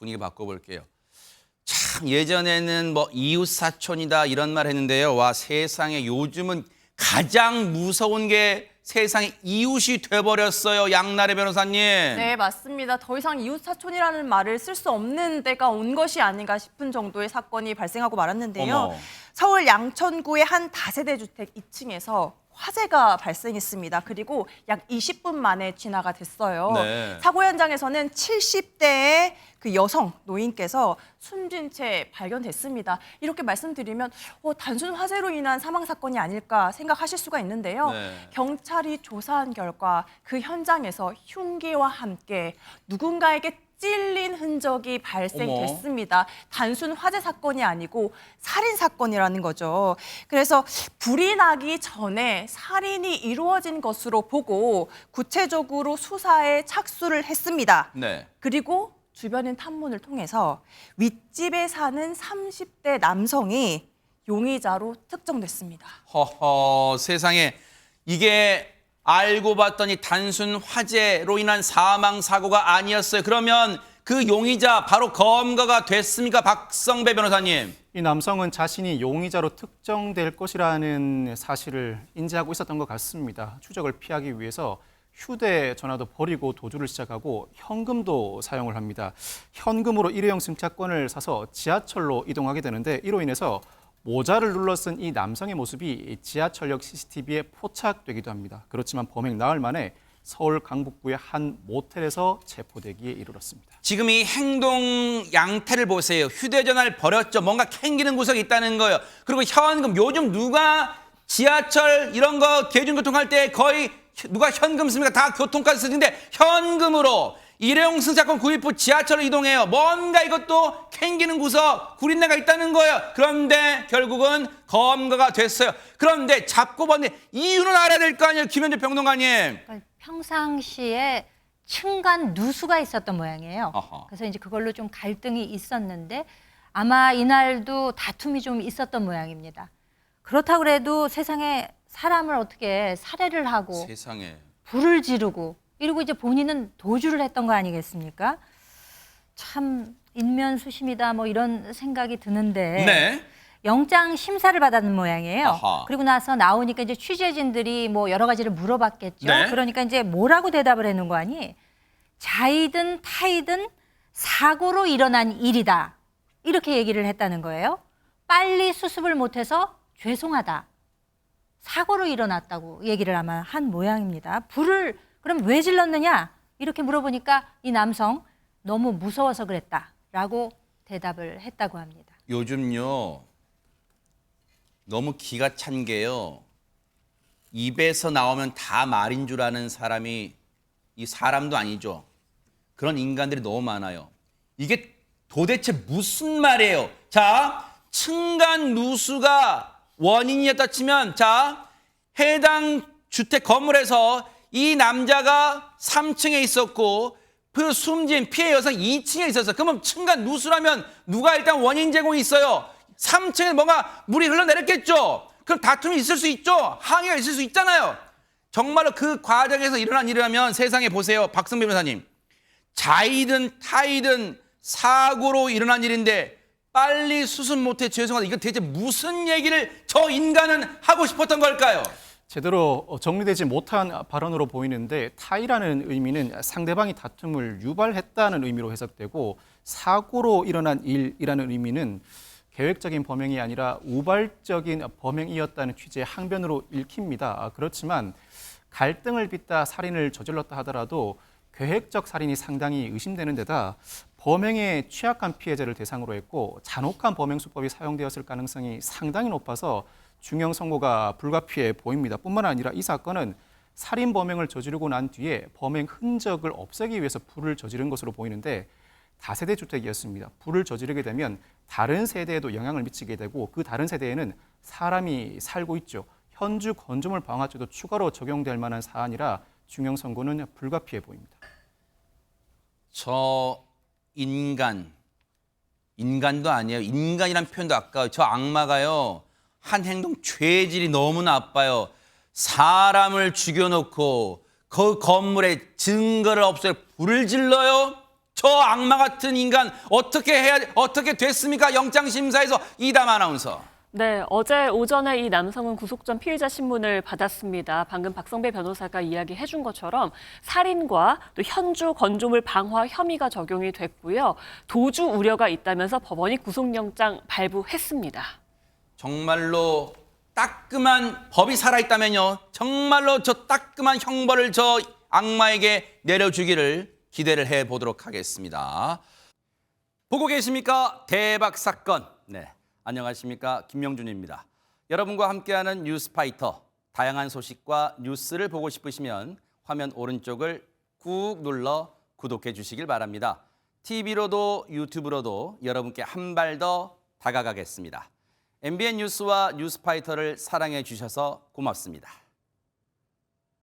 분위기 바꿔볼게요. 참 예전에는 뭐 이웃사촌이다 이런 말 했는데요. 와 세상에 요즘은 가장 무서운 게 세상에 이웃이 돼버렸어요. 양나래 변호사님. 네, 맞습니다. 더 이상 이웃사촌이라는 말을 쓸 수 없는 때가 온 것이 아닌가 싶은 정도의 사건이 발생하고 말았는데요. 어머. 서울 양천구의 한 다세대 주택 2층에서 화재가 발생했습니다. 그리고 약 20분 만에 진화가 됐어요. 네. 사고 현장에서는 70대의 그 여성 노인께서 숨진 채 발견됐습니다. 이렇게 말씀드리면 단순 화재로 인한 사망 사건이 아닐까 생각하실 수가 있는데요. 네. 경찰이 조사한 결과 그 현장에서 흉기와 함께 누군가에게 찔린 흔적이 발생됐습니다. 단순 화재 사건이 아니고 살인 사건이라는 거죠. 그래서 불이 나기 전에 살인이 이루어진 것으로 보고 구체적으로 수사에 착수를 했습니다. 네. 그리고 주변인 탐문을 통해서 윗집에 사는 30대 남성이 용의자로 특정됐습니다. 허허 세상에 이게 알고 봤더니 단순 화재로 인한 사망 사고가 아니었어요. 그러면 그 용의자 바로 검거가 됐습니까? 박성배 변호사님. 이 남성은 자신이 용의자로 특정될 것이라는 사실을 인지하고 있었던 것 같습니다. 추적을 피하기 위해서 휴대전화도 버리고 도주를 시작하고 현금도 사용을 합니다. 현금으로 일회용 승차권을 사서 지하철로 이동하게 되는데 이로 인해서 모자를 눌러쓴 이 남성의 모습이 지하철역 CCTV에 포착되기도 합니다. 그렇지만 범행 나흘 만에 서울 강북구의 한 모텔에서 체포되기에 이르렀습니다. 지금 이 행동 양태를 보세요. 휴대전화를 버렸죠. 뭔가 캥기는 구석이 있다는 거예요. 그리고 현금, 요즘 누가 지하철 이런 거 대중교통 할 때 거의 누가 현금 씁니까? 다 교통카드 쓰는데 현금으로 일회용 승차권 구입 후 지하철로 이동해요. 뭔가 이것도 캥기는 구석, 구린내가 있다는 거예요. 그런데 결국은 검거가 됐어요. 그런데 잡고 봤는데 이유는 알아야 될 거 아니에요, 김현재 평론가님. 그러니까 평상시에 층간 누수가 있었던 모양이에요. 어허. 그래서 이제 그걸로 좀 갈등이 있었는데 아마 이날도 다툼이 좀 있었던 모양입니다. 그렇다고 그래도 세상에 사람을 어떻게 살해를 하고 세상에. 불을 지르고 이러고 이제 본인은 도주를 했던 거 아니겠습니까? 참 인면수심이다 뭐 이런 생각이 드는데 네. 영장 심사를 받았는 모양이에요. 아하. 그리고 나서 나오니까 이제 취재진들이 뭐 여러 가지를 물어봤겠죠. 네. 그러니까 이제 뭐라고 대답을 했는 거 아니? 자이든 타이든 사고로 일어난 일이다. 이렇게 얘기를 했다는 거예요. 빨리 수습을 못해서 죄송하다. 사고로 일어났다고 얘기를 아마 한 모양입니다. 불을 그럼 왜 질렀느냐? 이렇게 물어보니까 이 남성 너무 무서워서 그랬다라고 대답을 했다고 합니다. 요즘요. 너무 기가 찬 게요. 입에서 나오면 다 말인 줄 아는 사람이 이 사람도 아니죠. 그런 인간들이 너무 많아요. 이게 도대체 무슨 말이에요? 자, 층간 누수가 원인이었다 치면 자, 해당 주택 건물에서 이 남자가 3층에 있었고 그 숨진 피해 여성 2층에 있었어요. 그러면 층간 누수라면 누가 일단 원인 제공이 있어요. 3층에 뭔가 물이 흘러내렸겠죠. 그럼 다툼이 있을 수 있죠. 항의가 있을 수 있잖아요. 정말로 그 과정에서 일어난 일이라면 세상에 보세요. 박성배 변호사님. 자이든 타이든 사고로 일어난 일인데 빨리 수습 못해 죄송하다. 이건 대체 무슨 얘기를 저 인간은 하고 싶었던 걸까요? 제대로 정리되지 못한 발언으로 보이는데 타이라는 의미는 상대방이 다툼을 유발했다는 의미로 해석되고 사고로 일어난 일이라는 의미는 계획적인 범행이 아니라 우발적인 범행이었다는 취지의 항변으로 읽힙니다. 그렇지만 갈등을 빚다 살인을 저질렀다 하더라도 계획적 살인이 상당히 의심되는 데다 범행에 취약한 피해자를 대상으로 했고 잔혹한 범행 수법이 사용되었을 가능성이 상당히 높아서 중형 선고가 불가피해 보입니다. 뿐만 아니라 이 사건은 살인 범행을 저지르고 난 뒤에 범행 흔적을 없애기 위해서 불을 저지른 것으로 보이는데 다세대 주택이었습니다. 불을 저지르게 되면 다른 세대에도 영향을 미치게 되고 그 다른 세대에는 사람이 살고 있죠. 현주 건조물 방화죄도 추가로 적용될 만한 사안이라 중형 선고는 불가피해 보입니다. 저 인간도 아니에요. 인간이란 표현도 아까워요. 저 악마가요. 한 행동 죄질이 너무 나빠요. 사람을 죽여놓고 그 건물에 증거를 없애고 불을 질러요. 저 악마 같은 인간 어떻게 됐습니까? 영장심사에서 이담 아나운서. 네, 어제 오전에 이 남성은 구속 전 피의자 신문을 받았습니다. 방금 박성배 변호사가 이야기해 준 것처럼 살인과 또 현주 건조물 방화 혐의가 적용이 됐고요. 도주 우려가 있다면서 법원이 구속영장 발부했습니다. 정말로 따끔한 법이 살아있다면요. 정말로 저 따끔한 형벌을 저 악마에게 내려주기를 기대를 해보도록 하겠습니다. 보고 계십니까? 대박 사건. 네, 안녕하십니까? 김명준입니다. 여러분과 함께하는 뉴스파이터. 다양한 소식과 뉴스를 보고 싶으시면 화면 오른쪽을 꾹 눌러 구독해 주시길 바랍니다. TV로도 유튜브로도 여러분께 한 발 더 다가가겠습니다. MBN 뉴스와 뉴스파이터를 사랑해 주셔서 고맙습니다.